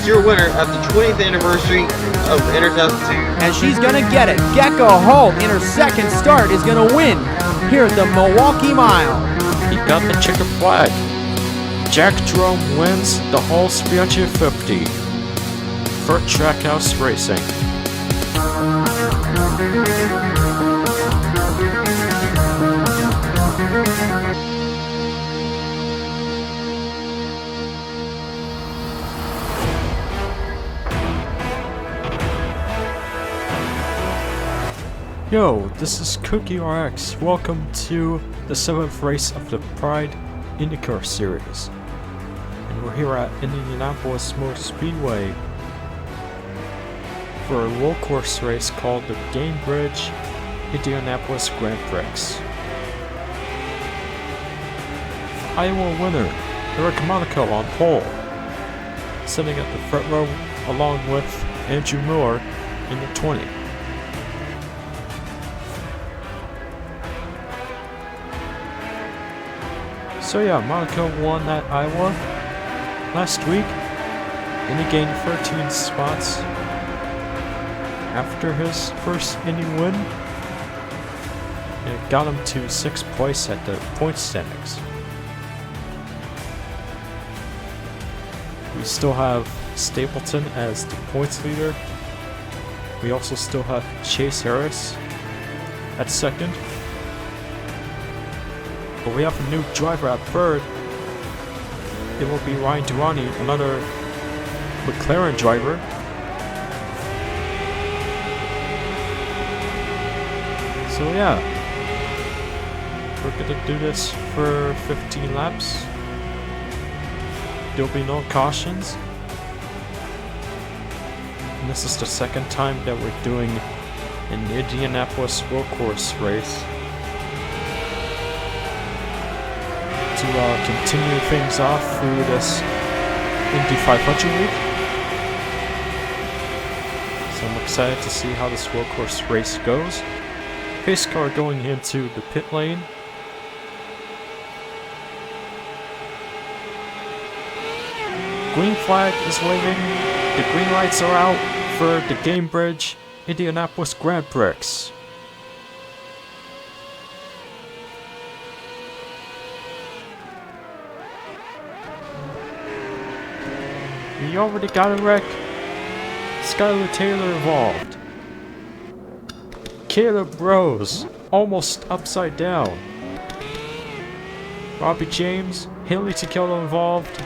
is your winner of the 20th anniversary of NRLOA. And she's gonna get it. Gecko Holt in her second start is gonna win here at the Milwaukee Mile. He got the checkered flag. Jack Jerome wins the whole 350 for Trackhouse Racing. Yo, this is Cookie RX. Welcome to the 7th race of the Prix IndyCar series. And we're here at Indianapolis Motor Speedway for a roll course race called the Gainbridge Indianapolis Grand Prix. Iowa winner Eric Monaco on pole, sitting at the front row along with Andrew Miller in the 20. So yeah, Monaco won at Iowa last week, and he gained 13 spots after his first Indy win, and it got him to 6th place at the point standings. We still have Stapleton as the points leader. We also still have Chase Harris at 2nd. But we have a new driver at 3rd. It will be Ryan Durrani, another McLaren driver. So yeah, we're gonna do this for 15 laps. There'll be no cautions. And this is the second time that we're doing an Indianapolis roll course race. To continue things off through this Indy 500 week. So I'm excited to see how this roll course race goes. Pace car going into the pit lane. Green flag is waving. The green lights are out for the Gainbridge Indianapolis Grand Prix. We already got a wreck. Skylar Taylor involved. Caleb Rose almost upside down. Robbie James, Haley Tequila involved.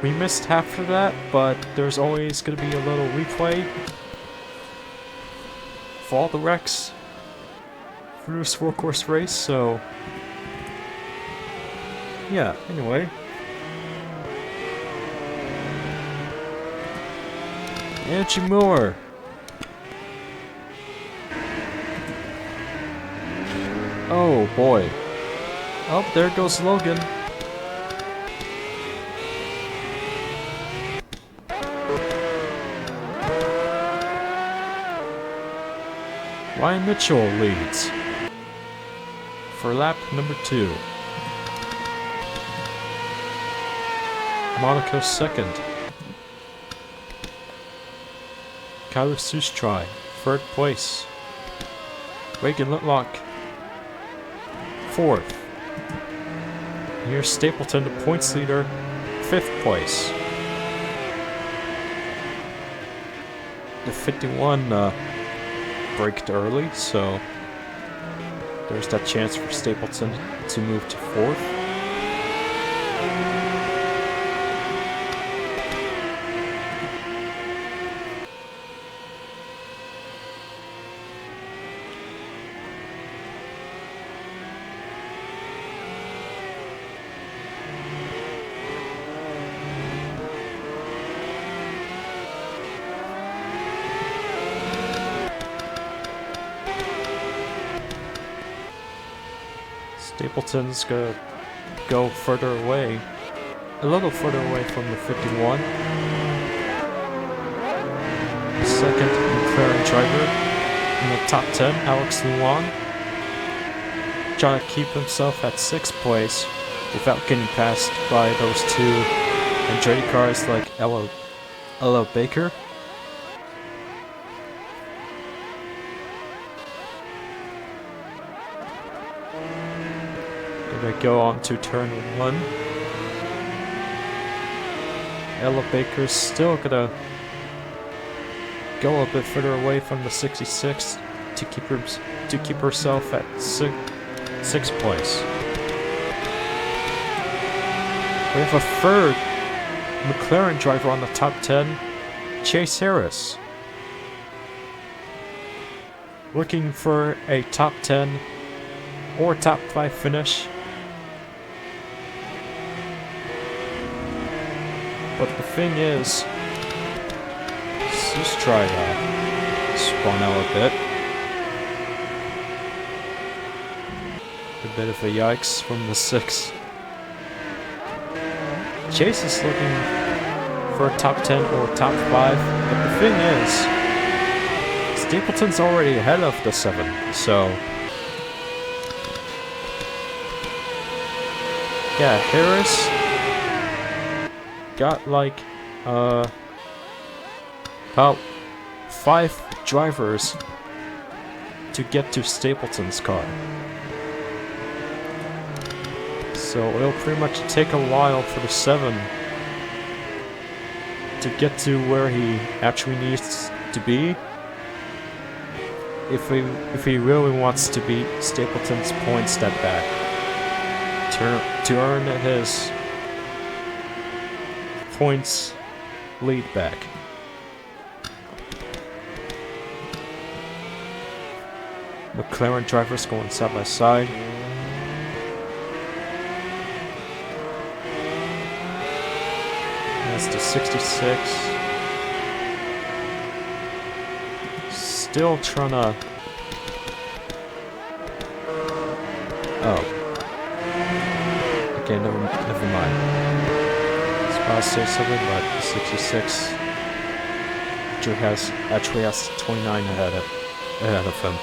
We missed half of that, but there's always going to be a little replay for all the wrecks through this roll course race, so yeah, anyway. Andrew Miller. Oh boy. Oh, there goes Logan. Ryan Mitchell leads for lap number 2. Monaco 2nd. Kyler Sustry, 3rd place. Reagan Litlock, 4th. Here's Stapleton, the points leader, 5th place. The 51 braked early, so there's that chance for Stapleton to move to 4th. Stapleton's gonna go further away, a little further away from the 51. Second McLaren driver in the top 10, Alex Luan, trying to keep himself at 6th place without getting passed by those two and dirty cars like Ella Baker. Gonna go on to turn 1. Ella Baker's still gonna go a bit further away from the 66 to keep herself at 6th place. We have a third McLaren driver on the top 10, Chase Harris. Looking for a top 10 or top 5 finish. But the thing is, let's just try that. Spawn out a bit. A bit of a yikes from the 6. Chase is looking for a top 10 or top 5, but the thing is, Stapleton's already ahead of the 7, so yeah, Harris got like about 5 drivers to get to Stapleton's car. So it'll pretty much take a while for the 7 to get to where he actually needs to be if he really wants to beat Stapleton's point step back to earn his points lead back. McLaren drivers going side by side. That's the 66. Still trying to... Oh. Okay, never mind. I was about to say something, but the 66 actually has 29 ahead of him.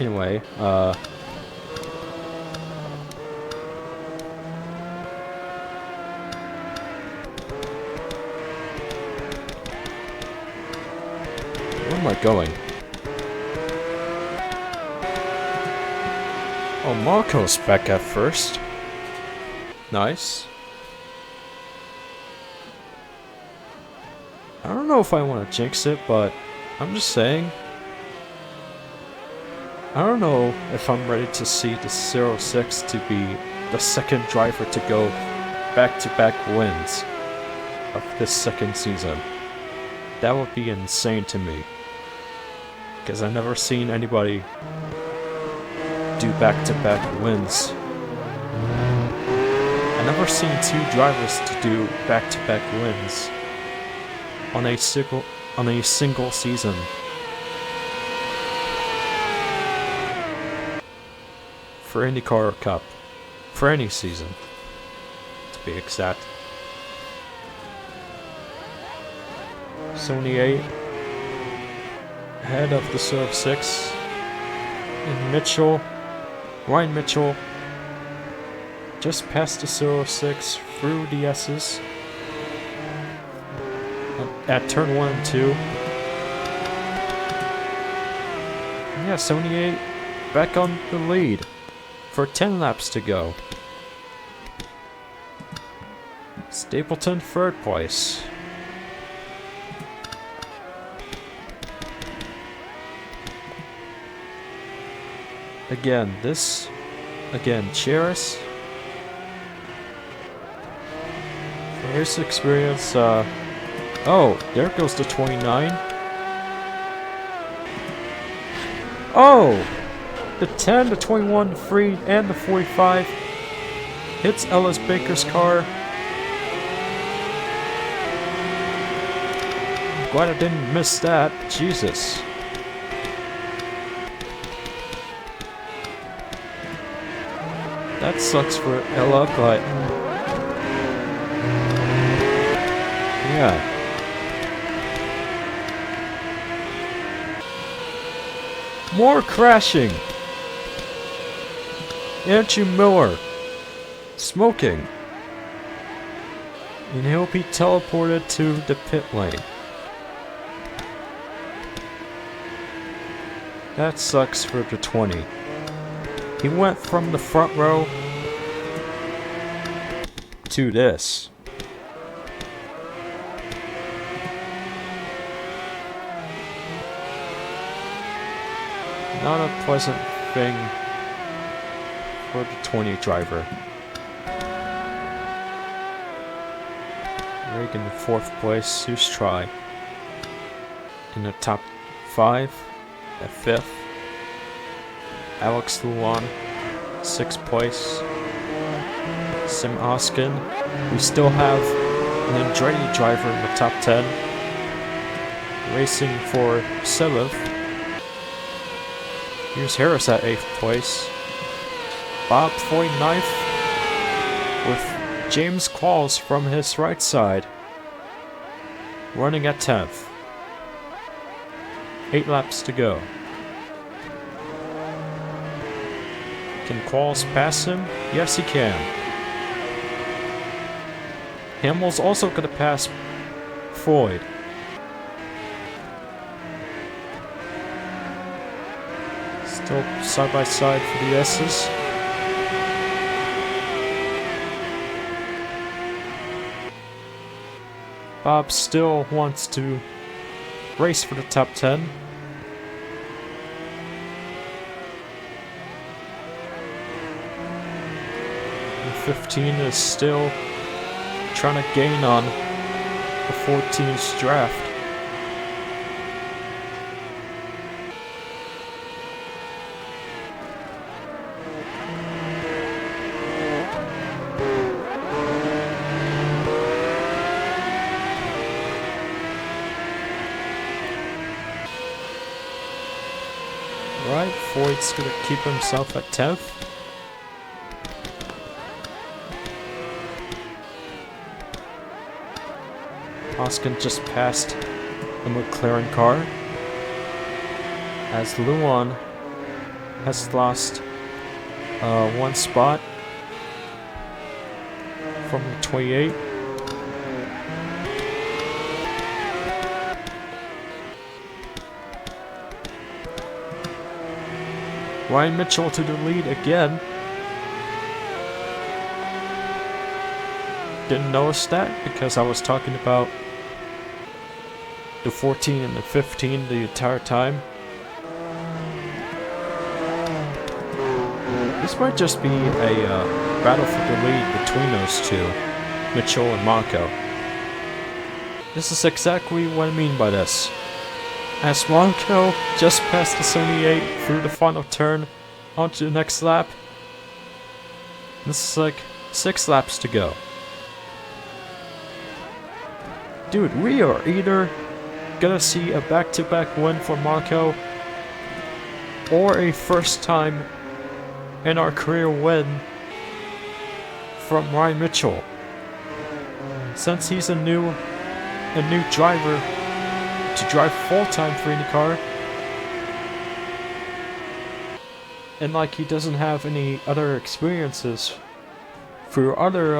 Anyway, where am I going? Oh, Marco's back at first. Nice. I don't know if I want to jinx it, but I'm just saying. I don't know if I'm ready to see the 06 to be the second driver to go back-to-back wins of this second season. That would be insane to me. Because I've never seen anybody do back-to-back wins. I've never seen 2 drivers to do back-to-back wins on a single season. For IndyCar Cup. For any season, to be exact. 78 ahead of the 06. And Ryan Mitchell just passed the 06 through the S's at turn 1 and 2. Yeah, 78 back on the lead for 10 laps to go. Stapleton 3rd place. Again, Cheris. For his experience, oh, there goes the 29. Oh! The 10, the 21, the 3, and the 45 hits Ellis Baker's car. Glad I didn't miss that. Jesus. That sucks for Ella, but yeah. More crashing. Andrew Miller smoking. And he'll be teleported to the pit lane. That sucks for the 20. He went from the front row to this. Not a pleasant thing for the 20 driver. Reagan in 4th place, who's try. In the top 5, at 5th. Alex Luan, 6th place. Sim Oskin. We still have an Andretti driver in the top 10. Racing for 7th. Here's Harris at 8th place. Bob 49th with James Qualls from his right side running at 10th. 8 laps to go. Can Qualls pass him? Yes, he can. Hamill's also going to pass Floyd. Still side by side for the S's. Bob still wants to race for the top 10. And 15 is still trying to gain on the 14's draft. Right, Floyd's gonna keep himself at 10th. Oskin just passed the McLaren car, as Luan has lost 1 spot from the 28. Ryan Mitchell to the lead again. Didn't notice that because I was talking about the 14 and the 15 the entire time. This might just be a battle for the lead between those two, Mitchell and Monaco. This is exactly what I mean by this. As Monaco just passed the 78 through the final turn onto the next lap. This is like 6 laps to go. Dude, we are either gonna see a back-to-back win for Monaco or a first time in our career win from Ryan Mitchell. Since he's a new driver to drive full-time for IndyCar, and like he doesn't have any other experiences through other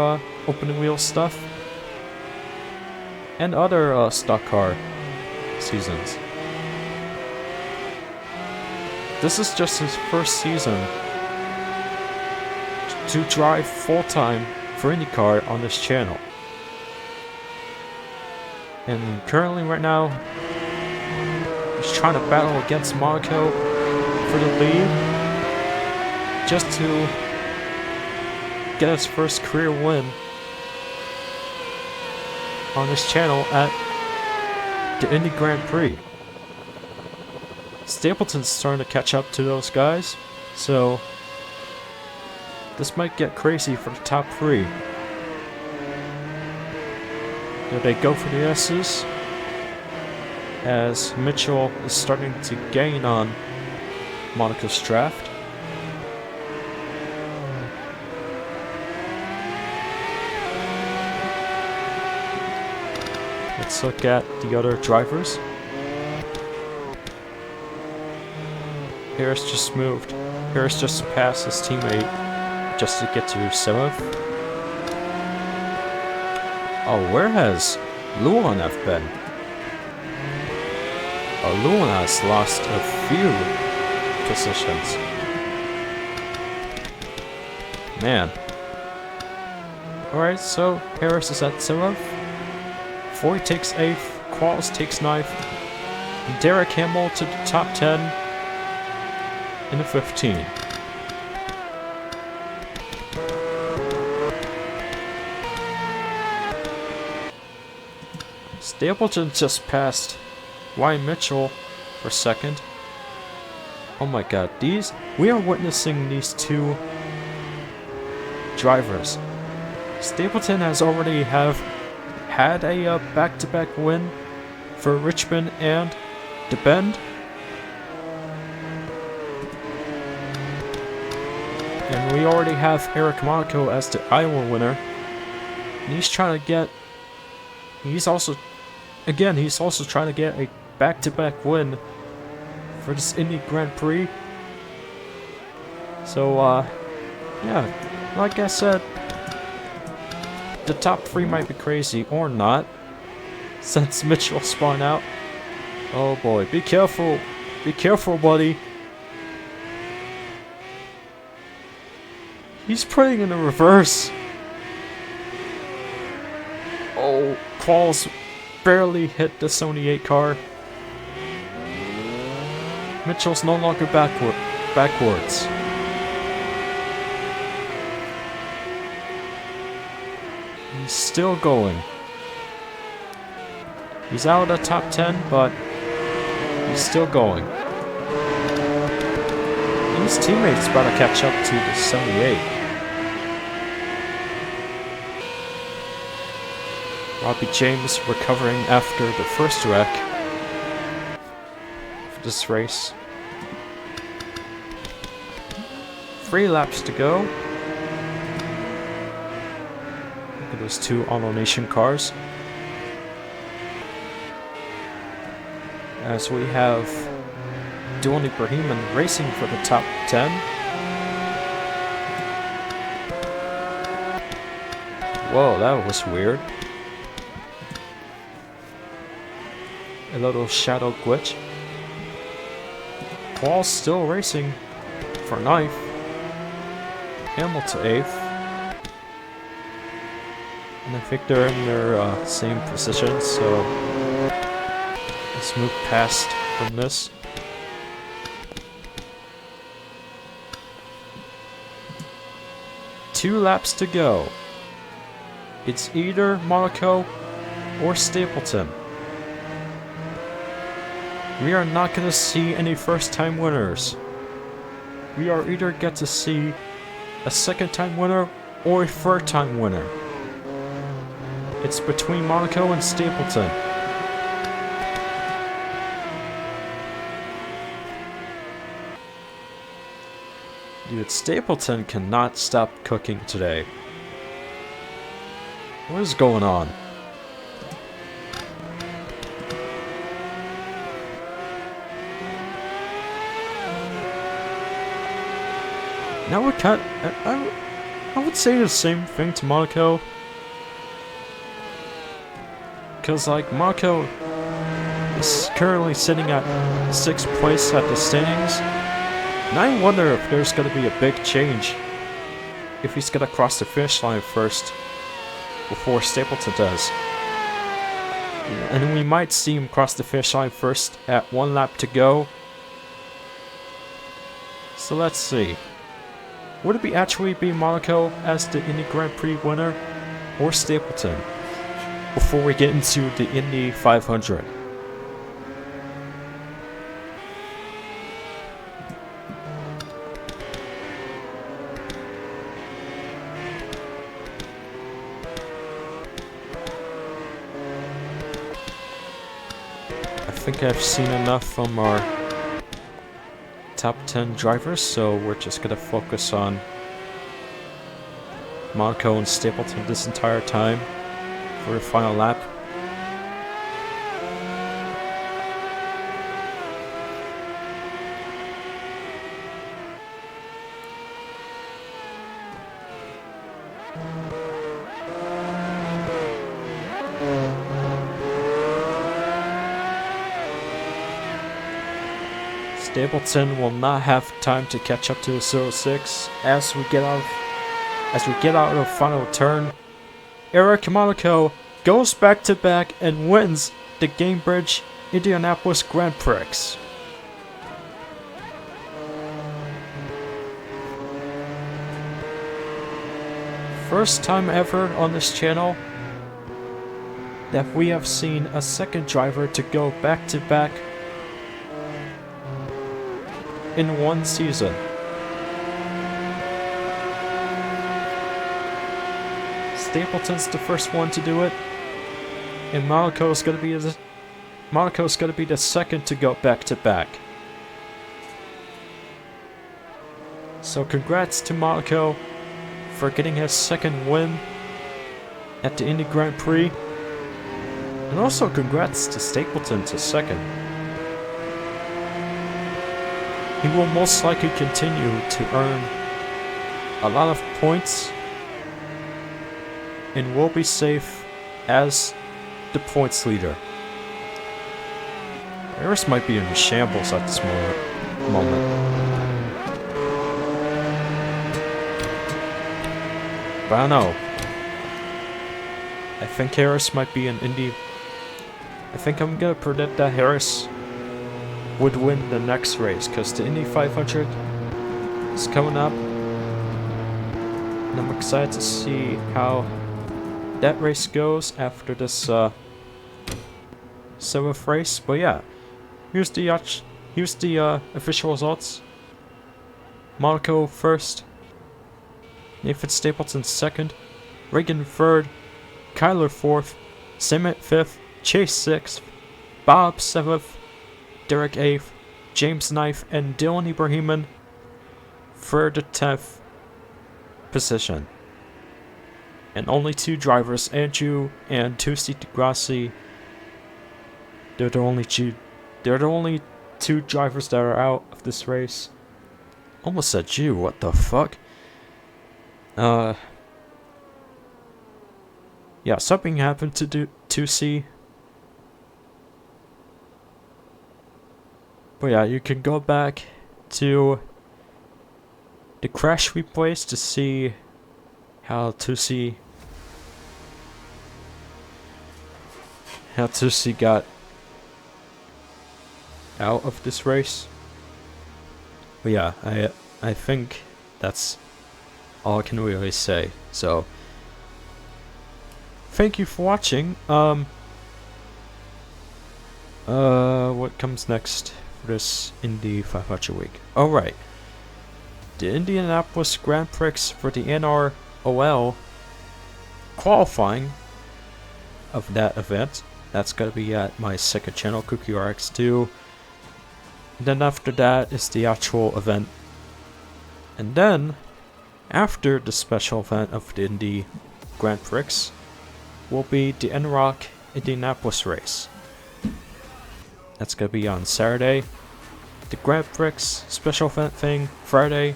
open wheel stuff and other stock car seasons. This is just his first season to drive full-time for IndyCar on this channel. And currently right now, he's trying to battle against Monaco for the lead, just to get his first career win on this channel at the Indy Grand Prix. Stapleton's starting to catch up to those guys, so this might get crazy for the top 3. Do they go for the S's? As Mitchell is starting to gain on Monaco's draft. Let's look at the other drivers. Harris just moved. Harris just passed his teammate just to get to 7th. Oh, where has Luan been? Oh, Luan has lost a few positions. Man. Alright, so Harris is at 7th. Foy takes 8th. Qualls takes 9th. And Derek Hamill to the top 10 in the 15. Stapleton just passed Ryan Mitchell for 2nd. Oh my god, we are witnessing these two drivers. Stapleton has already had a back-to-back win for Richmond and the Bend. And we already have Eric Monaco as the Iowa winner. And he's trying to get... He's also trying to get a back-to-back win for this Indy Grand Prix. So, yeah, like I said, the top 3 might be crazy, or not, since Mitchell spun out. Oh boy, be careful. Be careful, buddy. He's putting in the reverse. Oh, Qualls barely hit the Sony 8 car. Mitchell's no longer backwards. He's still going. He's out of the top 10, but he's still going. His teammates about to catch up to the 78. Robbie James recovering after the first wreck for this race. 3 laps to go. Look at those 2 Auto Nation cars. As we have Dylan Ibrahim racing for the top 10. Whoa, that was weird. A little shadow glitch. Paul still racing for 9th. Hamill to 8th. And I think they're in their same position, so let's move past from this. Two laps to go. It's either Monaco or Stapleton. We are not going to see any first-time winners. We are either get to see a second-time winner or a third-time winner. It's between Monaco and Stapleton. Dude, Stapleton cannot stop cooking today. What is going on? Now we can't. I would say the same thing to Monaco. Because, like, Monaco is currently sitting at 6th place at the standings. And I wonder if there's going to be a big change. If he's going to cross the finish line first before Stapleton does. And we might see him cross the finish line first at 1 lap to go. So let's see. Would it actually be Monaco as the Indy Grand Prix winner or Stapleton before we get into the Indy 500? I think I've seen enough from our top 10 drivers, so we're just gonna focus on Monaco and Stapleton this entire time for the final lap. Stapleton will not have time to catch up to the 06 as we get out of the final turn. Eric Monaco goes back to back and wins the Gainbridge Indianapolis Grand Prix. First time ever on this channel that we have seen a second driver to go back to back in one season. Stapleton's the first one to do it, and Monaco's gonna be the second to go back to back. So congrats to Monaco for getting his second win at the Indy Grand Prix, and also congrats to Stapleton to second. He will most likely continue to earn a lot of points and will be safe as the points leader. Harris might be in shambles at this moment. But I don't know. I think Harris might be an Indy. I think I'm gonna predict that Harris would win the next race, because the Indy 500 is coming up, and I'm excited to see how that race goes after this 7th race. But yeah, here's the official results. Monaco first, Nathan Stapleton second, Reagan third, Kyler fourth, Simmet fifth, Chase sixth, Bob seventh, Derek 8th, James 9th, and Dylan Ibrahimon for the 10th position. And only 2 drivers, Andrew and Tusi DeGrassi, they're the only 2 drivers that are out of this race. Almost said Jew, what the fuck? Yeah, something happened to Tusi. But yeah, you can go back to the crash replays to see how Tusi got out of this race. But yeah, I think that's all I can really say. So thank you for watching. What comes next for this Indy 500 week? Alright. The Indianapolis Grand Prix for the NROL qualifying of that event. That's gonna be at my second channel, CookieRX2. And then after that is the actual event. And then, after the special event of the Indy Grand Prix, will be the NROL Indianapolis race. That's gonna be on Saturday. The Grand Prix special event thing, Friday.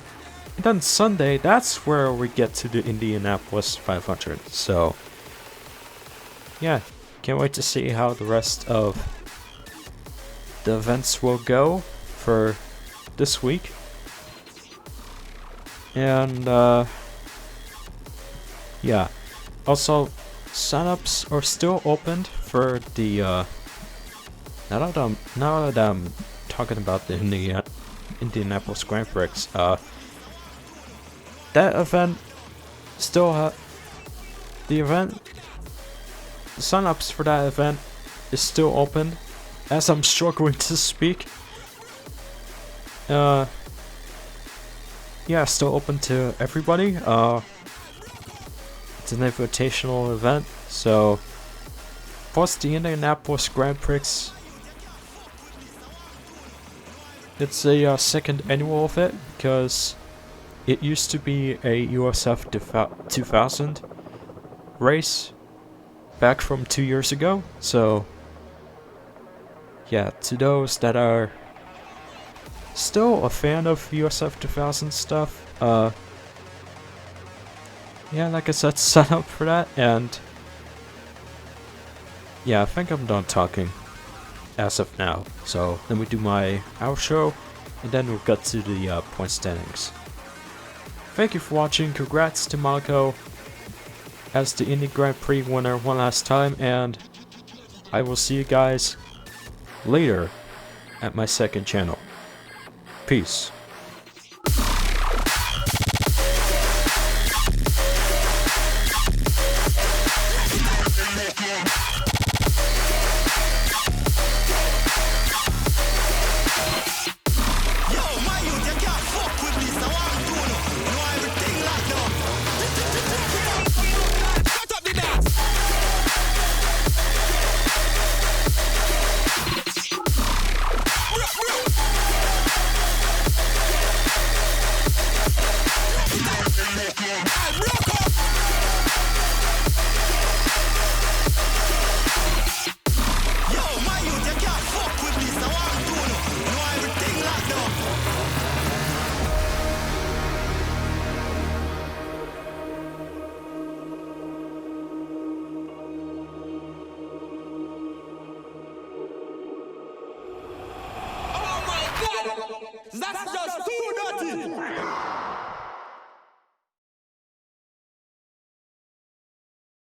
And then Sunday, that's where we get to the Indianapolis 500. So, yeah, can't wait to see how the rest of the events will go for this week. And, yeah. Also, signups are still opened for the, now that I'm talking about the Indianapolis Grand Prix, that event still the signups for that event is still open, as I'm struggling to speak. Yeah, still open to everybody. It's an invitational event, so plus the Indianapolis Grand Prix, it's a second annual of it, because it used to be a USF 2000 race back from 2 years ago. So yeah, to those that are still a fan of USF 2000 stuff, yeah, like I said, sign up for that, and yeah, I think I'm done talking as of now. So let me do my outro, and then we'll get to the point standings. Thank you for watching. Congrats to Monaco as the Indy Grand Prix winner one last time, and I will see you guys later at my second channel. Peace. That's just too dirty!